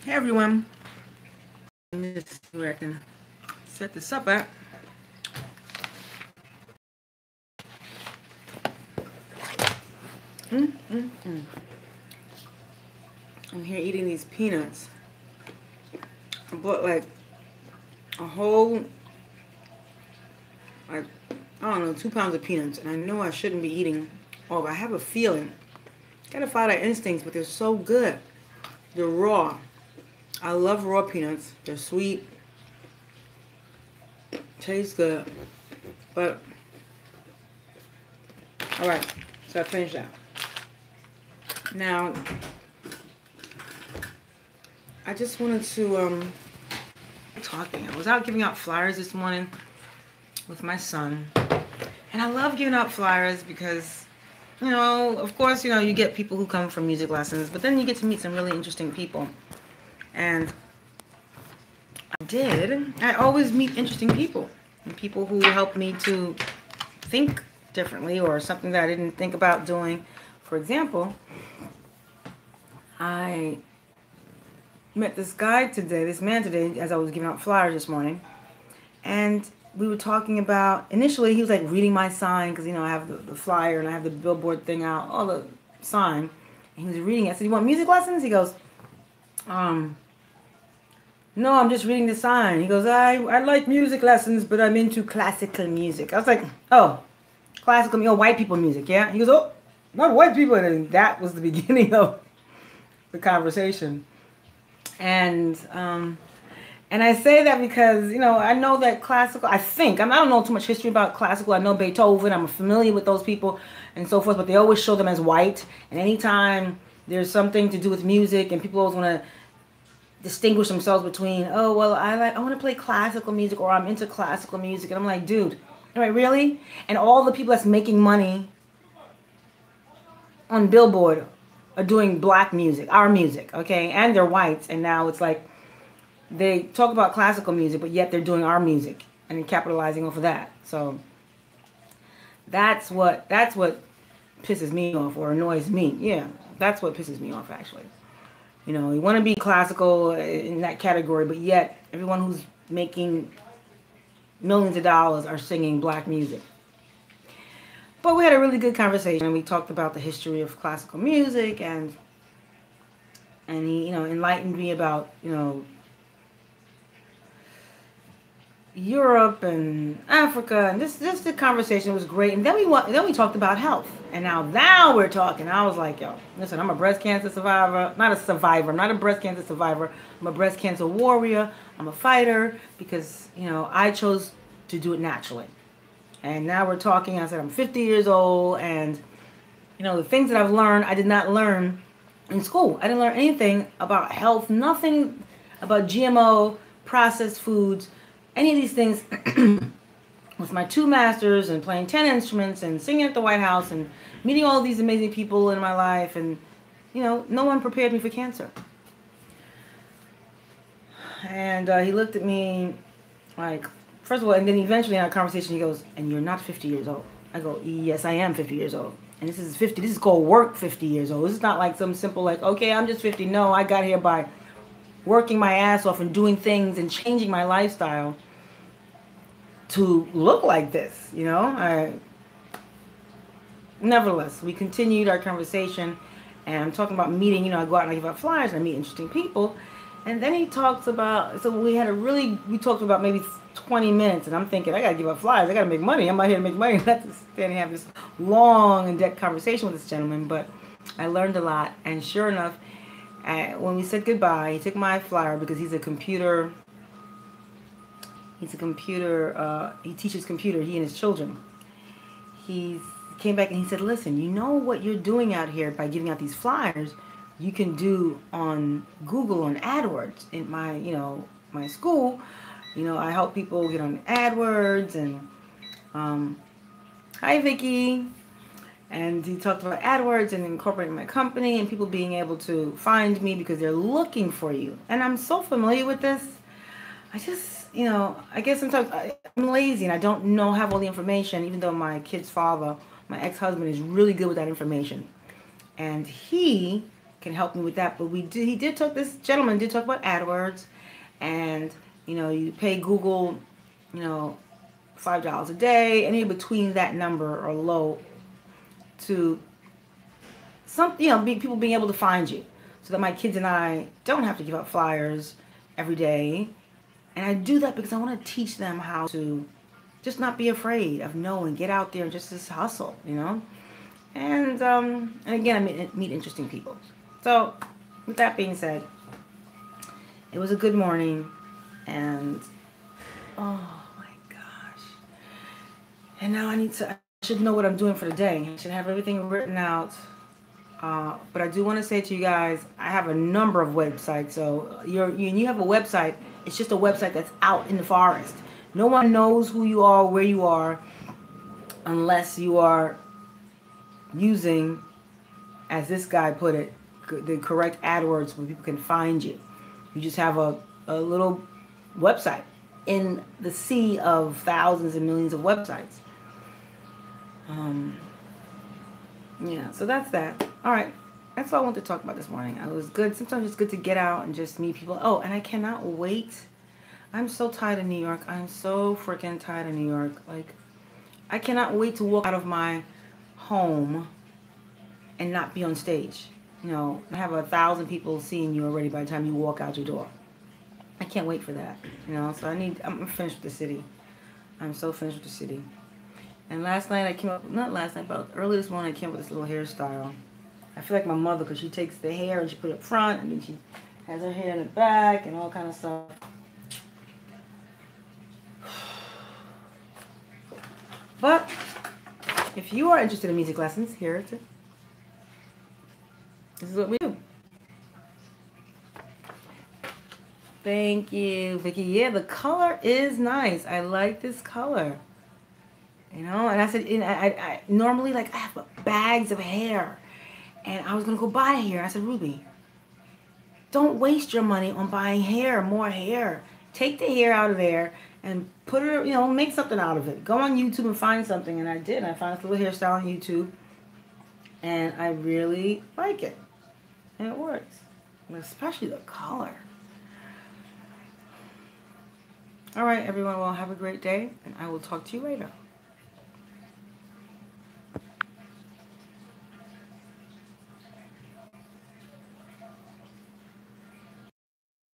Hey everyone, let me just see where I can set this up at. I'm here eating these peanuts. I bought like a whole, like, I don't know, 2 pounds of peanuts, and I know I shouldn't be eating all, but I have a feeling. Gotta follow our instincts, but they're so good. They're raw. I love raw peanuts. They're sweet. Taste good. But, alright, so I finished that. Now, I just wanted to, I was out giving out flyers this morning with my son. And I love giving out flyers because, of course, you get people who come from music lessons, but then you get to meet some really interesting people. And I always meet interesting people. And people who help me to think differently or something that I didn't think about doing. For example, I met this man today, as I was giving out flyers this morning. And we were talking about, initially he was like reading my sign, because, I have the flyer and I have the billboard thing out, all the sign. And he was reading it. I said, "You want music lessons?" He goes, "No, I'm just reading the sign." He goes, I like music lessons, but I'm into classical music. I was like, "Oh, classical, white people music, yeah?" He goes, "Oh, not white people." And that was the beginning of the conversation. And I say that because, I know that classical, I don't know too much history about classical. I know Beethoven, I'm familiar with those people and so forth, but they always show them as white. And anytime there's something to do with music and people always want to distinguish themselves between, oh, well, I want to play classical music, or I'm into classical music. And I'm like, dude, all right, really? And all the people that's making money on Billboard are doing black music, our music, okay? And they're whites, and now it's like they talk about classical music, but yet they're doing our music and capitalizing off of that. So that's what pisses me off or annoys me. Yeah, that's what pisses me off, actually. You want to be classical in that category, but yet everyone who's making millions of dollars are singing black music. But we had a really good conversation, and we talked about the history of classical music, and he, enlightened me about, Europe and Africa, and just the conversation was great. And then we talked about health, and now we're talking. I was like, yo, listen, I'm a breast cancer survivor, not a survivor. I'm not a breast cancer survivor. I'm a breast cancer warrior. I'm a fighter because I chose to do it naturally. And now we're talking. I said I'm 50 years old, and the things that I've learned, I did not learn in school. I didn't learn anything about health, nothing about GMO, processed foods, any of these things. With my 2 masters and playing 10 instruments and singing at the White House and meeting all these amazing people in my life, and no one prepared me for cancer. And he looked at me like, first of all, and then eventually in our conversation he goes, "And you're not 50 years old." I go, "Yes, I am 50 years old. And this is called work 50 years old. This is not like some simple like, okay, I'm just 50. No, I got here by working my ass off and doing things and changing my lifestyle to look like this, Nevertheless, we continued our conversation, and I'm talking about meeting, I go out and I give out flyers and I meet interesting people. And then he talks about, so we talked about maybe 20 minutes, and I'm thinking, I gotta give out flyers, I gotta make money, I'm out here to make money, not to stand and have this long in-depth conversation with this gentleman. But I learned a lot, and sure enough, when we said goodbye, he took my flyer because he teaches computer, he and his children. He came back and he said, "Listen, you know what you're doing out here by giving out these flyers, you can do on Google, on AdWords. In my school, I help people get on AdWords, and hi Vicky." And he talked about AdWords and incorporating my company and people being able to find me because they're looking for you. And I'm so familiar with this. I just, I guess sometimes I'm lazy and I don't have all the information, even though my kid's father, my ex-husband, is really good with that information. And he can help me with that. But he did talk, this gentleman did talk about AdWords, and you pay Google, $5 a day, any between that number or low, to people being able to find you, so that my kids and I don't have to give out flyers every day. And I do that because I want to teach them how to just not be afraid of no and get out there and just hustle, And again, I meet interesting people. So with that being said, it was a good morning, and oh my gosh. And now I should know what I'm doing for the day. I should have everything written out. But I do want to say to you guys, I have a number of websites. So you have a website, it's just a website that's out in the forest. No one knows who you are, where you are, unless you are using, as this guy put it, the correct AdWords where people can find you. You just have a little website in the sea of thousands and millions of websites. Yeah, so that's that. All right, that's all I wanted to talk about this morning. It was good. Sometimes it's good to get out and just meet people. Oh, and I cannot wait. I'm so tired of New York. I'm so freaking tired of New York. Like, I cannot wait to walk out of my home and not be on stage. I have 1,000 people seeing you already by the time you walk out your door. I can't wait for that. So I'm finished with the city. I'm so finished with the city. And last night I came up, not last night, but early this morning I came up with this little hairstyle. I feel like my mother, because she takes the hair and she put it up front, and then she has her hair in the back and all kind of stuff. But if you are interested in music lessons, this is what we do. Thank you, Vicky. Yeah, the color is nice. I like this color. And I said, I normally, I have bags of hair, and I was going to go buy hair. I said, Ruby, don't waste your money on buying more hair. Take the hair out of there and put it, make something out of it. Go on YouTube and find something. And I did. I found this little hairstyle on YouTube, and I really like it. And it works, especially the color. All right, everyone. Well, have a great day, and I will talk to you later.